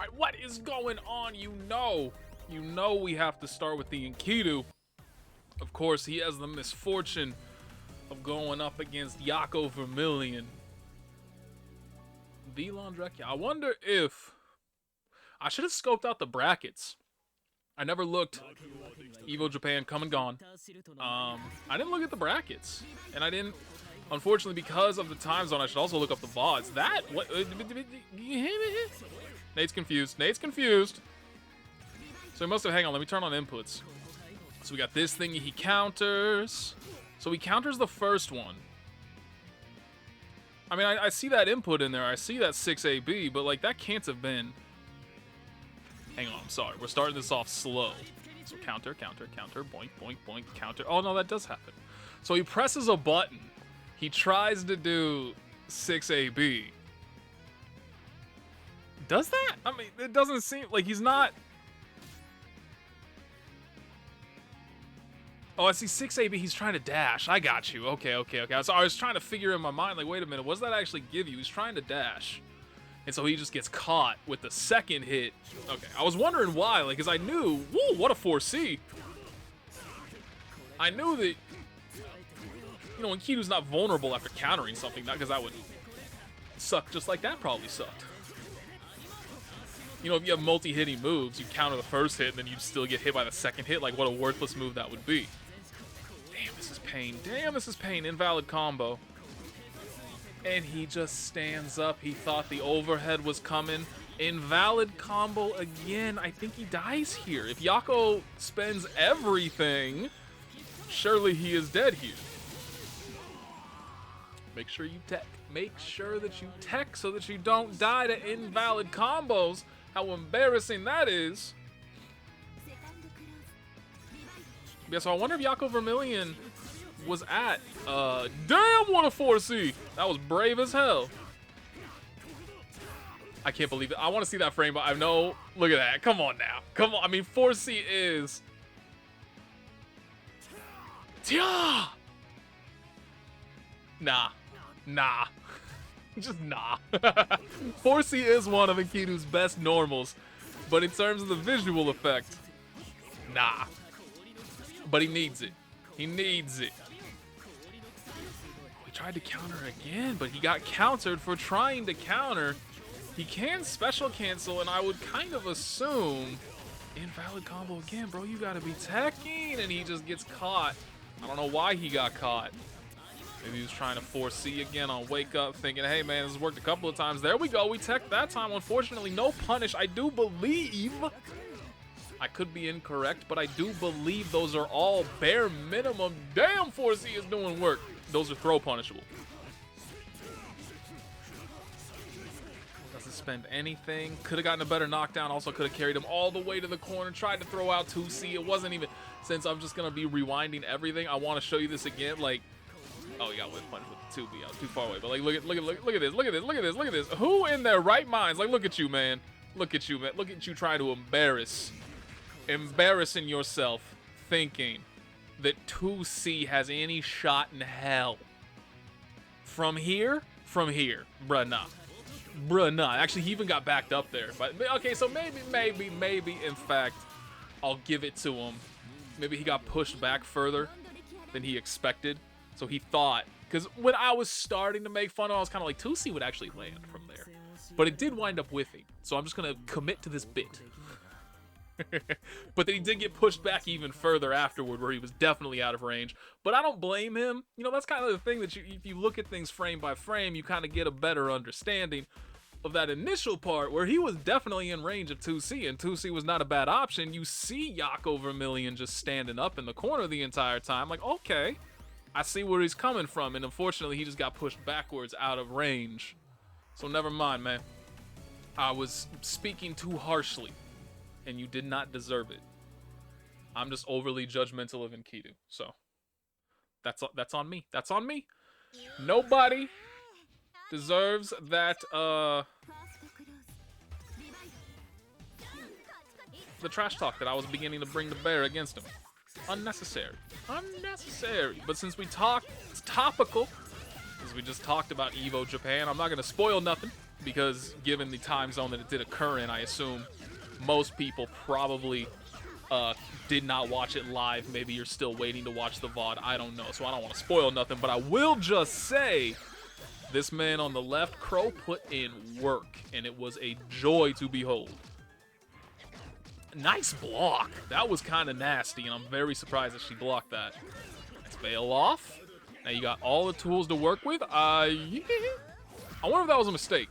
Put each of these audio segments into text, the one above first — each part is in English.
Alright, what is going on? You know we have to start with the Enkidu. Of course, he has the misfortune of going up against Yako Vermilion. The Londrekia. I wonder if... I should have scoped out the brackets. I never looked. Evo Japan come and gone. I didn't look at the brackets. And I didn't... Unfortunately, because of the time zone, I should also look up the VODs. That... What? Nate's confused. Nate's confused. So he must have... Hang on, let me turn on inputs. So we got this thing he counters. So he counters the first one. I mean, I see that input in there. I see that 6AB, but, like, that can't have been... Hang on, I'm sorry. We're starting this off slow. So counter, counter, counter, boink, boink, boink, counter. Oh, no, that does happen. So he presses a button. He tries to do 6AB. Does that? I mean, it doesn't seem like he's not... Oh, I see 6AB, he's trying to dash. I got you. Okay, okay, okay. So I was trying to figure in my mind, like, wait a minute, what does that actually give you? He's trying to dash. And so he just gets caught with the second hit. Okay, I was wondering why, like, because I knew, woo, what a 4C. I knew that, you know, Enkidu's not vulnerable after countering something, not because that would suck just like that probably sucked. You know, if you have multi-hitting moves, you counter the first hit, and then you still get hit by the second hit. Like, what a worthless move that would be. Damn, this is pain. Damn, this is pain. Invalid combo. And he just stands up. He thought the overhead was coming. Invalid combo again. I think he dies here. If Yako spends everything, surely he is dead here. Make sure you tech. Make sure that you tech so that you don't die to invalid combos. How embarrassing that is. Yeah, so I wonder if Yako Vermilion was at... damn, what a 4C! That was brave as hell. I can't believe it. I want to see that frame, but I know... Look at that. Come on now. Come on. I mean, 4C is... Tia! Nah. Nah. Just nah. 4C is one of Enkidu's best normals, but in terms of the visual effect, nah. But he needs it. He needs it. He tried to counter again, but he got countered for trying to counter. He can special cancel, and I would kind of assume invalid combo again, bro. You gotta be teching, and he just gets caught. I don't know why he got caught. Maybe he was trying to 4C again on Wake Up, thinking, hey, man, this has worked a couple of times. There we go. We teched that time. Unfortunately, no punish. I do believe, I could be incorrect, but I do believe those are all bare minimum. Damn, 4C is doing work. Those are throw punishable. Doesn't spend anything. Could have gotten a better knockdown. Also could have carried him all the way to the corner. Tried to throw out 2C. It wasn't even, since I'm just going to be rewinding everything, I want to show you this again. Like, oh, he got whip punch with the 2B. I was too far away. But like, look at this, look at this, look at this. Who in their right minds? Like, look at you, man. Look at you, man. Look at you trying to embarrassing yourself, thinking that 2C has any shot in hell. From here, bruh, nah. Bruh, nah. Actually, he even got backed up there. But okay, so maybe, in fact, I'll give it to him. Maybe he got pushed back further than he expected. So he thought, because when I was starting to make fun of him, I was kind of like, 2C would actually land from there. But it did wind up whiffing. So I'm just going to commit to this bit. But then he did get pushed back even further afterward, where he was definitely out of range. But I don't blame him. You know, that's kind of the thing that if you look at things frame by frame, you kind of get a better understanding of that initial part where he was definitely in range of 2C, and 2C was not a bad option. You see Yako Vermilion just standing up in the corner the entire time. Like, okay, I see where he's coming from, and unfortunately he just got pushed backwards out of range. So never mind, man. I was speaking too harshly, and you did not deserve it. I'm just overly judgmental of Enkidu, so that's on me. That's on me. Nobody deserves that, the trash talk that I was beginning to bring to bear against him. Unnecessary. Unnecessary. But since we talked, it's topical, because we just talked about Evo Japan, I'm not going to spoil nothing. because given the time zone that it did occur in, I assume most people probably did not watch it live. Maybe you're still waiting to watch the VOD. I don't know, so I don't want to spoil nothing, but I will just say this man on the left, Crow, put in work, and it was a joy to behold. Nice block. That was kind of nasty, and I'm very surprised that she blocked that. Let's bail off. Now you got all the tools to work with. Yeah. I wonder if that was a mistake.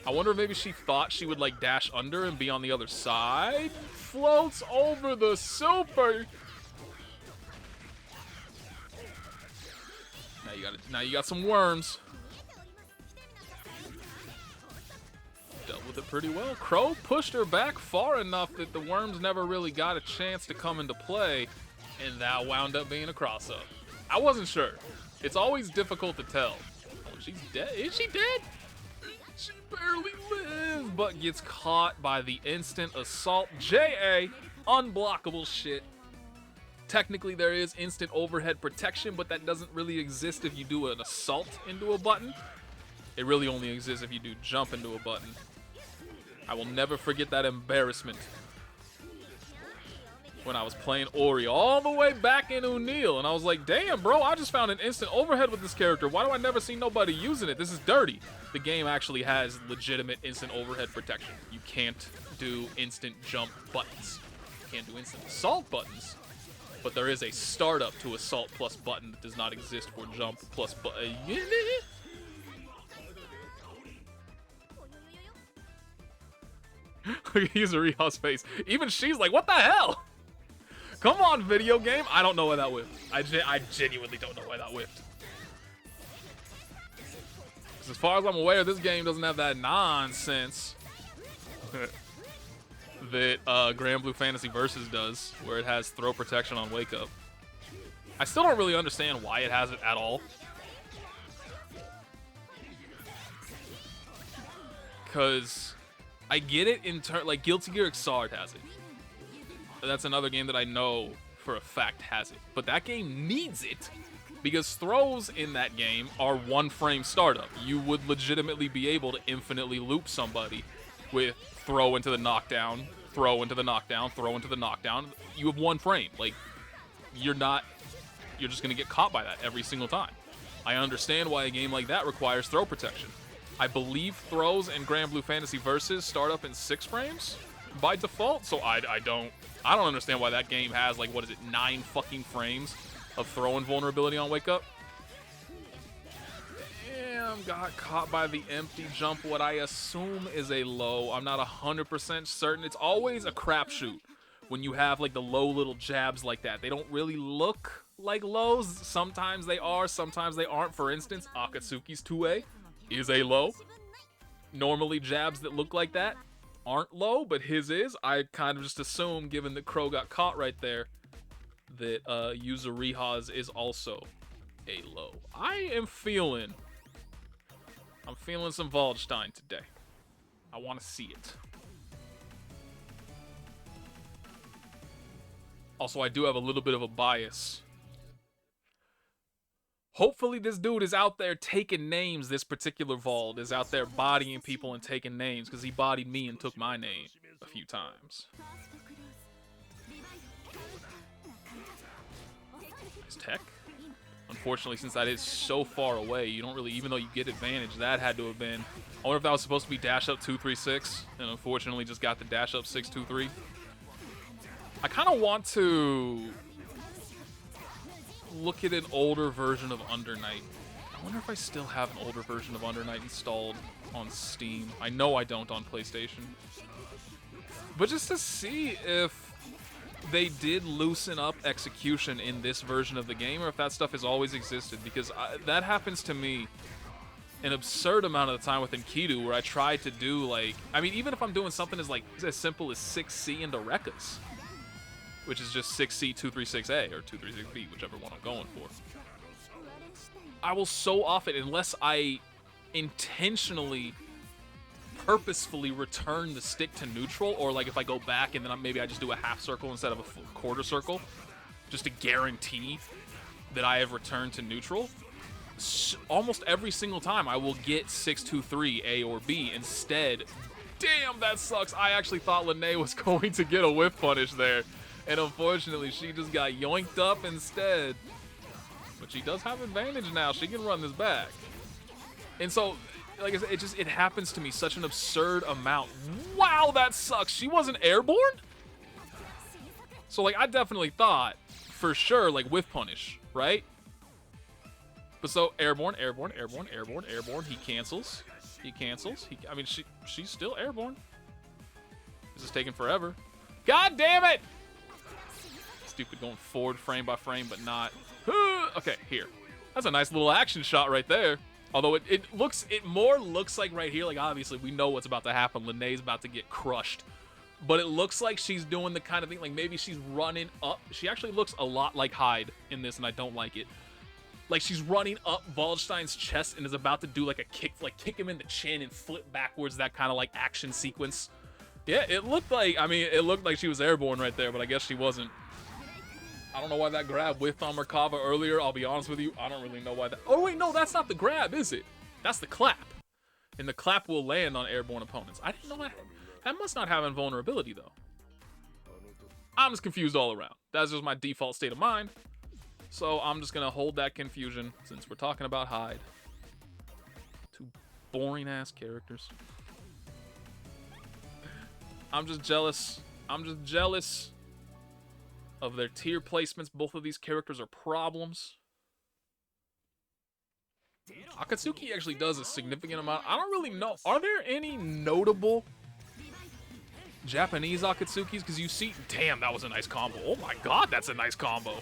I wonder if maybe she thought she would like dash under and be on the other side. Floats over the super. Now you got some worms. Dealt with it pretty well. Crow pushed her back far enough that the worms never really got a chance to come into play, and that wound up being a cross-up. I wasn't sure. It's always difficult to tell. Oh, she's dead. Is she dead? She barely lives, but gets caught by the instant assault. JA, unblockable shit. Technically, there is instant overhead protection, but that doesn't really exist if you do an assault into a button. It really only exists if you do jump into a button. I will never forget that embarrassment when I was playing Ori all the way back in O'Neill, and I was like, damn, bro, I just found an instant overhead with this character. Why do I never see nobody using it? This is dirty. The game actually has legitimate instant overhead protection. You can't do instant jump buttons. You can't do instant assault buttons. But there is a startup to assault plus button that does not exist for jump plus button. Yuzuriha's face. Even she's like, what the hell? Come on, video game. I don't know why that whiffed. I genuinely don't know why that whiffed. Because as far as I'm aware, this game doesn't have that nonsense that Grand Blue Fantasy Versus does, where it has throw protection on Wake Up. I still don't really understand why it has it at all. Because I get it in turn, like Guilty Gear Xrd has it. That's another game that I know for a fact has it. But that game needs it because throws in that game are one frame startup. You would legitimately be able to infinitely loop somebody with throw into the knockdown, throw into the knockdown, throw into the knockdown. You have one frame. Like, you're just going to get caught by that every single time. I understand why a game like that requires throw protection. I believe throws in Grand Blue Fantasy Versus start up in 6 frames by default, so I don't understand why that game has, like, what is it, 9 fucking frames of throwing vulnerability on Wake Up. Damn, got caught by the empty jump, what I assume is a low. I'm not 100% certain. It's always a crapshoot when you have, like, the low little jabs like that. They don't really look like lows. Sometimes they are, sometimes they aren't. For instance, Akatsuki's 2A is a low. Normally, jabs that look like that aren't low, but his is. I kind of just assume, given that Crow got caught right there, that Yuzuriha's is also a low. I'm feeling some Waldstein today. I want to see it. Also, I do have a little bit of a bias. Hopefully this dude is out there taking names. This particular Vald is out there bodying people and taking names, because he bodied me and took my name a few times. Nice tech. Unfortunately, since that is so far away, you don't really, even though you get advantage, that had to have been, I wonder if that was supposed to be dash up 236, and unfortunately just got the dash up 623. I kind of want to look at an older version of Under Night. I wonder if I still have an older version of Under Night installed on Steam. I know I don't on PlayStation. But just to see if they did loosen up execution in this version of the game, or if that stuff has always existed, because that happens to me an absurd amount of the time with Enkidu, where I try to do, like, I mean, even if I'm doing something as simple as 6C into Rekkas, which is just 6C 236A or 236B, whichever one I'm going for, I will so often, unless I intentionally, purposefully return the stick to neutral, or like if I go back and then maybe I just do a half circle instead of a full quarter circle, just to guarantee that I have returned to neutral. almost every single time I will get 6-2-3 A or B instead. Damn, that sucks. I actually thought Linne was going to get a whiff punish there, and unfortunately she just got yoinked up instead. But she does have advantage now. She can run this back. And so, like I said, it happens to me such an absurd amount. Wow, that sucks. She wasn't airborne? So, like, I definitely thought, for sure, like, whiff punish, right? But so, airborne, airborne, airborne, airborne, airborne. He cancels. He cancels. I mean, she's still airborne. This is taking forever. God damn it! Stupid going forward frame by frame, but not. Okay, here. That's a nice little action shot right there. Although it more looks like right here, like obviously we know what's about to happen. Linne's about to get crushed. But it looks like she's doing the kind of thing, like maybe she's running up. She actually looks a lot like Hyde in this, and I don't like it. Like she's running up Waldstein's chest and is about to do like a kick, like kick him in the chin and flip backwards, that kind of like action sequence. Yeah, it looked like, I mean, it looked like she was airborne right there, but I guess she wasn't. I don't know why that grab whiffed on Merkava earlier. I'll be honest with you. I don't really know why that. Oh, wait, no, that's not the grab, is it? That's the clap. And the clap will land on airborne opponents. I didn't know that. That must not have invulnerability, though. I'm just confused all around. That's just my default state of mind. So I'm just going to hold that confusion since we're talking about Hyde. Two boring-ass characters. I'm just jealous. I'm just jealous of their tier placements. Both of these characters are problems. Akatsuki actually does a significant amount. I don't really know. Are there any notable Japanese Akatsukis? Because you see, damn, that was a nice combo. Oh my god, that's a nice combo.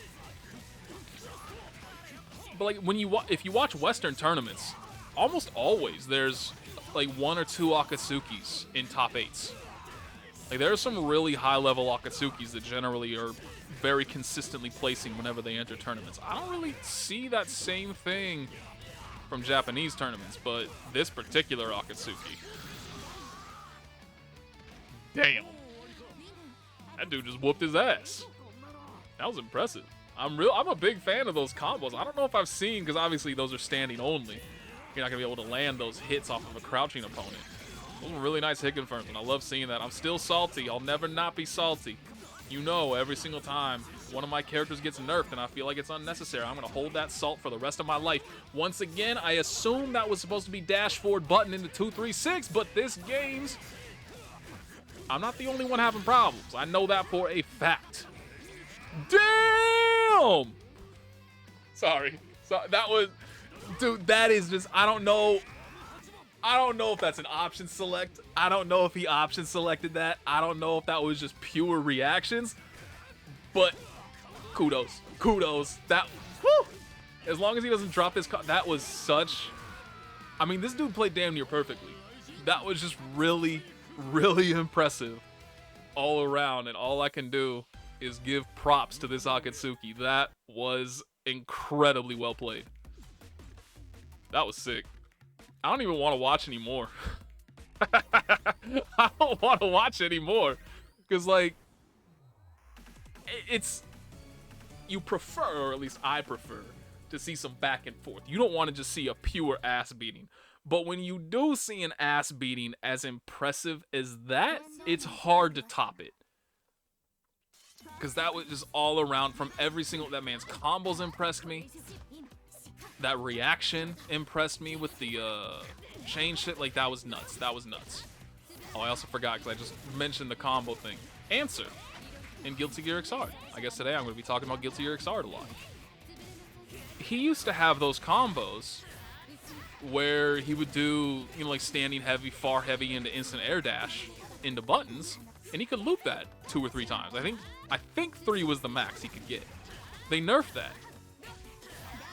But like when if you watch Western tournaments, almost always there's like 1 or 2 Akatsukis in top 8s. Like there are some really high-level Akatsukis that generally are very consistently placing whenever they enter tournaments. I don't really see that same thing from Japanese tournaments, but this particular Akatsuki. Damn. That dude just whooped his ass. That was impressive. I'm a big fan of those combos. I don't know if I've seen, because obviously those are standing only. You're not going to be able to land those hits off of a crouching opponent. Those were really nice hit confirms, and I love seeing that. I'm still salty. I'll never not be salty. You know, every single time one of my characters gets nerfed and I feel like it's unnecessary, I'm going to hold that salt for the rest of my life. Once again, I assume that was supposed to be dash forward button into 236, but this game's... I'm not the only one having problems. I know that for a fact. Damn! Sorry. So that was... Dude, that is just... I don't know if that's an option select. I don't know if he option selected that. I don't know if that was just pure reactions. But kudos. Kudos. That... Whew! As long as he doesn't drop this... That was such... I mean, this dude played damn near perfectly. That was just really, really impressive all around. And all I can do is give props to this Akatsuki. That was incredibly well played. That was sick. I don't even want to watch anymore. I don't want to watch anymore. Because, like, it's... You prefer, or at least I prefer, to see some back and forth. You don't want to just see a pure ass beating. But when you do see an ass beating as impressive as that, it's hard to top it. Because that was just all around from every single... That man's combos impressed me. That reaction impressed me with the chain shit. Like, that was nuts. That was nuts. Oh, I also forgot because I just mentioned the combo thing. Answer in Guilty Gear Xrd. I guess today I'm going to be talking about Guilty Gear Xrd a lot. He used to have those combos where he would do, you know, like standing heavy, far heavy into instant air dash into buttons, and he could loop that 2 or 3 times. I think 3 was the max he could get. They nerfed that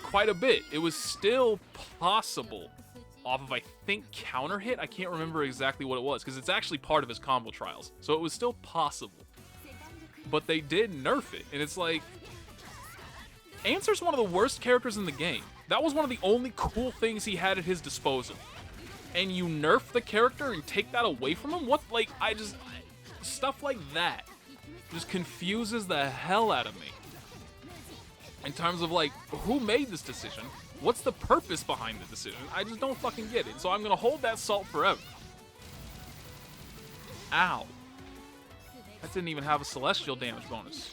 quite a bit. It was still possible off of, I think, counter hit. I can't remember exactly what it was because it's actually part of his combo trials. So it was still possible. But they did nerf it. And it's like, Answer's one of the worst characters in the game. That was one of the only cool things he had at his disposal. And you nerf the character and take that away from him? What, like, stuff like that just confuses the hell out of me. In terms of, like, who made this decision? What's the purpose behind the decision? I just don't fucking get it. So I'm gonna hold that salt forever. Ow. That didn't even have a celestial damage bonus.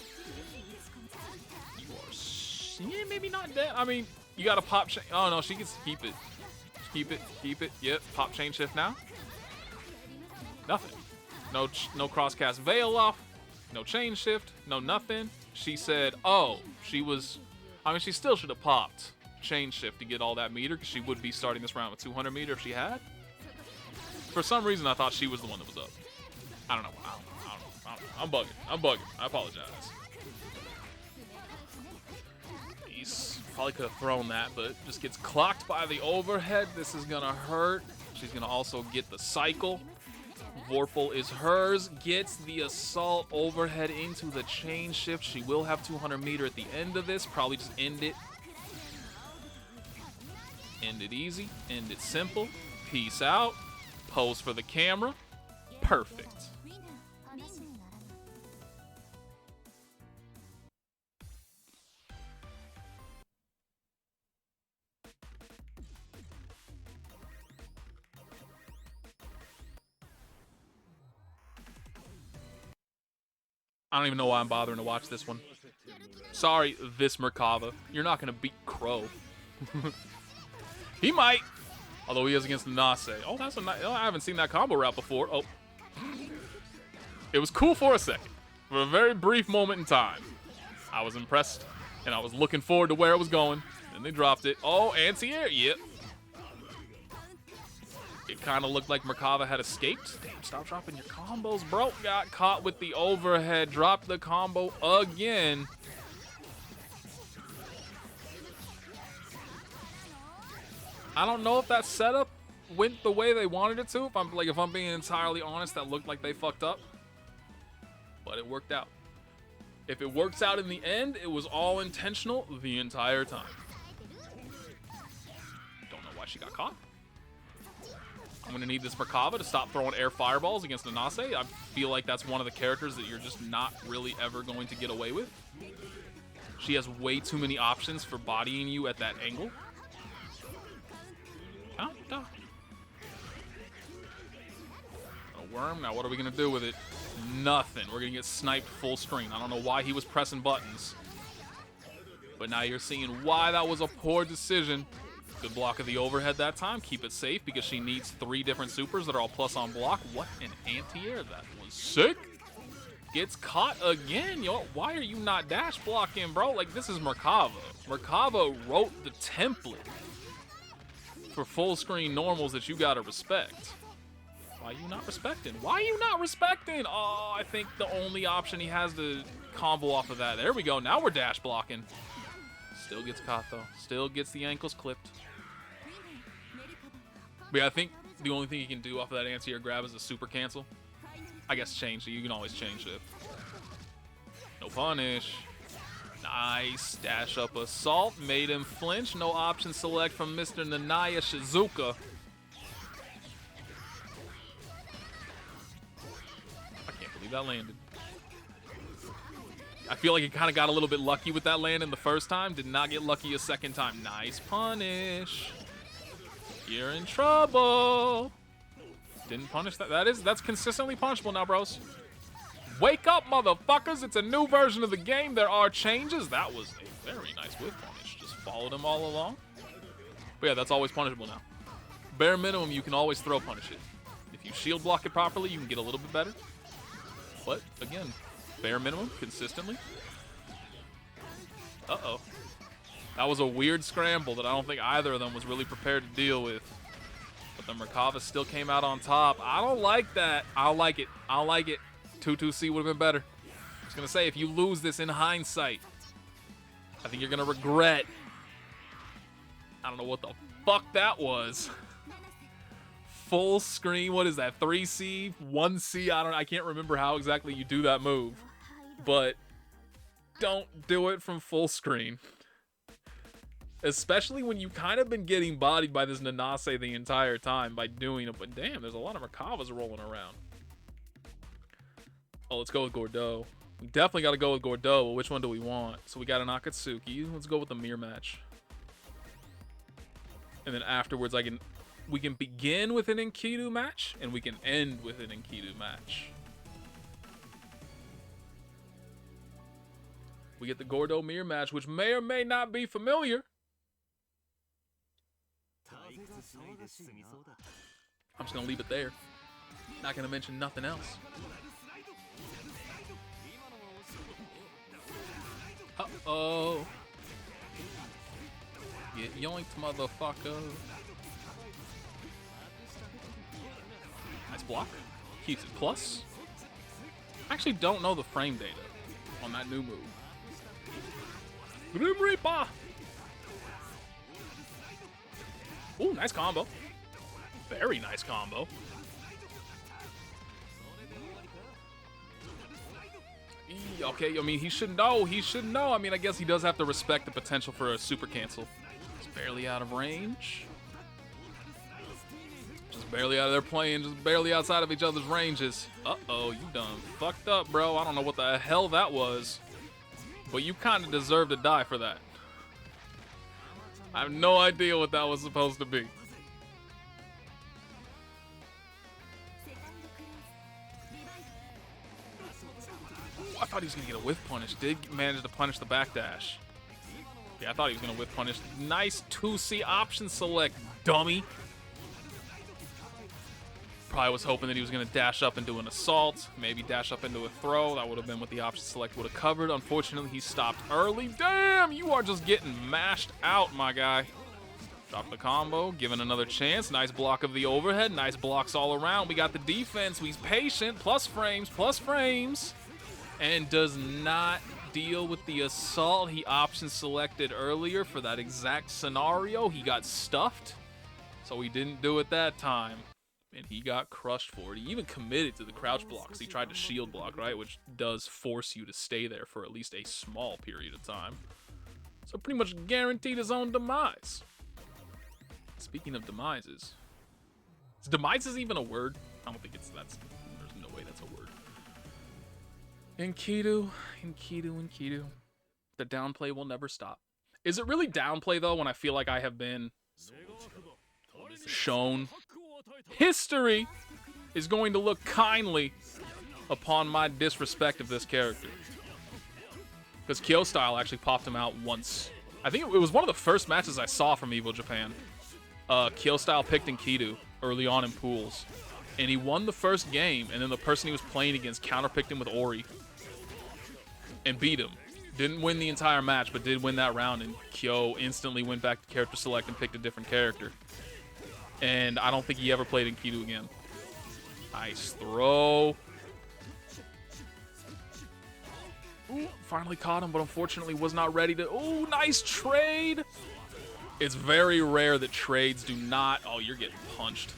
You are... Yeah, maybe not dead. I mean, you gotta pop... Oh, no, she gets to keep it. Keep it, keep it. Yep, pop chain shift now. Nothing. No cross-cast veil off. No chain shift. No nothing. She said, oh, she was... I mean, she still should have popped chain shift to get all that meter, because she would be starting this round with 200 meter if she had. For some reason, I thought she was the one that was up. I don't know. I'm bugging. I apologize. He's probably could have thrown that, but just gets clocked by the overhead. This is going to hurt. She's going to also get the cycle. Vorpal is hers. Gets the assault overhead into the chain shift. She will have 200 meter at the end of this. Probably just end it. End it easy. End it simple. Peace out. Pose for the camera. Perfect. I don't even know why I'm bothering to watch this one. Sorry, this Merkava. You're not going to beat Crow. He might. Although he is against Nanase. Oh, that's a nice... I haven't seen that combo route before. Oh. It was cool for a second. For a very brief moment in time. I was impressed. And I was looking forward to where it was going. Then they dropped it. Oh, anti-air. Yep. It kind of looked like Merkava had escaped. Damn, stop dropping your combos, bro. Got caught with the overhead. Dropped the combo again. I don't know if that setup went the way they wanted it to. If I'm being entirely honest, that looked like they fucked up. But it worked out. If it works out in the end, it was all intentional the entire time. Don't know why she got caught. I'm going to need this Merkava to stop throwing air fireballs against Nanase. I feel like that's one of the characters that you're just not really ever going to get away with. She has way too many options for bodying you at that angle. A worm. Now what are we going to do with it? Nothing. We're going to get sniped full screen. I don't know why he was pressing buttons. But now you're seeing why that was a poor decision. Good block of the overhead that time. Keep it safe because she needs 3 different supers that are all plus on block. What an anti-air. That was sick. Gets caught again. Yo, why are you not dash blocking, bro? Like, this is Merkava. Merkava wrote the template for full screen normals that you gotta respect. Why are you not respecting? Why are you not respecting? Oh, I think the only option he has to combo off of that. There we go. Now we're dash blocking. Still gets caught, though. Still gets the ankles clipped. But yeah, I think the only thing you can do off of that anti-air grab is a super cancel. I guess change, so you can always change it. No punish. Nice. Dash up assault. Made him flinch. No option select from Mr. Nanaya Shizuka. I can't believe that landed. I feel like he kind of got a little bit lucky with that landing the first time. Did not get lucky a second time. Nice punish. You're in trouble. Didn't punish that. That's consistently punishable now, bros. Wake up, motherfuckers. It's a new version of the game. There are changes. That was a very nice whip punish. Just followed him all along. But yeah, that's always punishable now. Bare minimum, you can always throw punish it. If you shield block it properly, you can get a little bit better. But again, bare minimum, consistently. Uh-oh. That was a weird scramble that I don't think either of them was really prepared to deal with. But the Merkava still came out on top. I don't like that. I like it. I like it. 2-2C would have been better. I was going to say, if you lose this in hindsight, I think you're going to regret. I don't know what the fuck that was. Full screen, what is that? 3C, 1C? I can't remember how exactly you do that move. But don't do it from full screen. Especially when you've kind of been getting bodied by this Nanase the entire time by doing it. But damn, there's a lot of Merkavas rolling around. Oh, let's go with Gordeau. We definitely got to go with Gordeau. But which one do we want? So we got an Akatsuki. Let's go with the mirror match. And then afterwards, we can begin with an Enkidu match, and we can end with an Enkidu match. We get the Gordeau mirror match, which may or may not be familiar. I'm just gonna leave it there. Not gonna mention nothing else. Uh-oh. Get yoinked, motherfucker. Nice block. Keeps it plus. I actually don't know the frame data on that new move. Grim Reaper! Ooh, nice combo. Very nice combo. Okay, I mean, he should know. He should know. I mean, I guess he does have to respect the potential for a super cancel. Just barely out of range. Just barely out of their plane. Just barely outside of each other's ranges. Uh-oh, you done fucked up, bro. I don't know what the hell that was. But you kind of deserve to die for that. I have no idea what that was supposed to be. Ooh, I thought he was going to get a whiff punish. Did manage to punish the backdash. Yeah, I thought he was going to whiff punish. Nice 2C option select, dummy. Probably was hoping that he was going to dash up into an assault, maybe dash up into a throw. That would have been what the option select would have covered. Unfortunately, he stopped early. Damn, you are just getting mashed out, my guy. Drop the combo, given another chance. Nice block of the overhead. Nice blocks all around. We got the defense. He's patient. Plus frames. And does not deal with the assault he option selected earlier for that exact scenario. He got stuffed, so he didn't do it that time. And he got crushed for it. He even committed to the crouch blocks. He tried to shield block, right? Which does force you to stay there for at least a small period of time. So pretty much guaranteed his own demise. Speaking of demises. Is demises even a word? I don't think there's no way that's a word. Enkidu. The downplay will never stop. Is it really downplay though when I feel like I have been shown? History is going to look kindly upon my disrespect of this character. Because Kyo Style actually popped him out once. I think it was one of the first matches I saw from Evo Japan. Kyo Style picked Enkidu early on in pools. And he won the first game, and then the person he was playing against counterpicked him with Ori. And beat him. Didn't win the entire match, but did win that round, and Kyo instantly went back to character select and picked a different character. And I don't think he ever played Enkidu again. Nice throw. Ooh, finally caught him, but unfortunately was not ready to... Ooh, nice trade! It's very rare that trades do not... Oh, you're getting punched.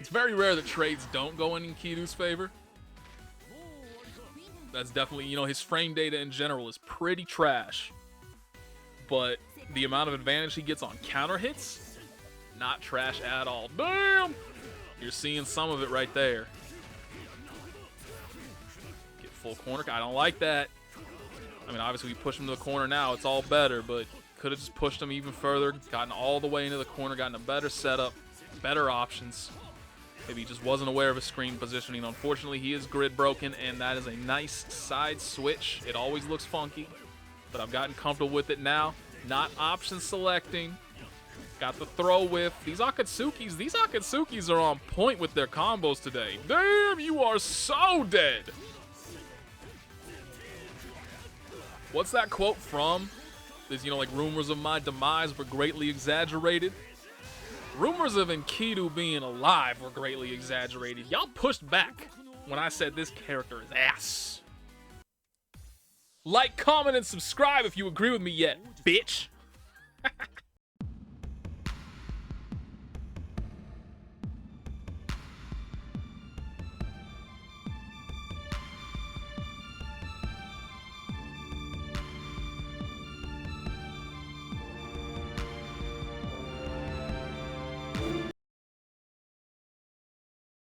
It's very rare that trades don't go in Enkidu's favor. That's definitely... You know, his frame data in general is pretty trash. But the amount of advantage he gets on counter hits... Not trash at all. Damn! You're seeing some of it right there. Get full corner. I don't like that. I mean, obviously, we push him to the corner now. It's all better, but could have just pushed him even further, gotten all the way into the corner, gotten a better setup, better options. Maybe he just wasn't aware of his screen positioning. Unfortunately, he is grid broken, and that is a nice side switch. It always looks funky, but I've gotten comfortable with it now. Not option selecting. Got the throw whiff. These Akatsukis are on point with their combos today. Damn, you are so dead. What's that quote from? Is, you know, like, rumors of my demise were greatly exaggerated. Rumors of Enkidu being alive were greatly exaggerated. Y'all pushed back when I said this character is ass. Like, comment, and subscribe if you agree with me yet, bitch.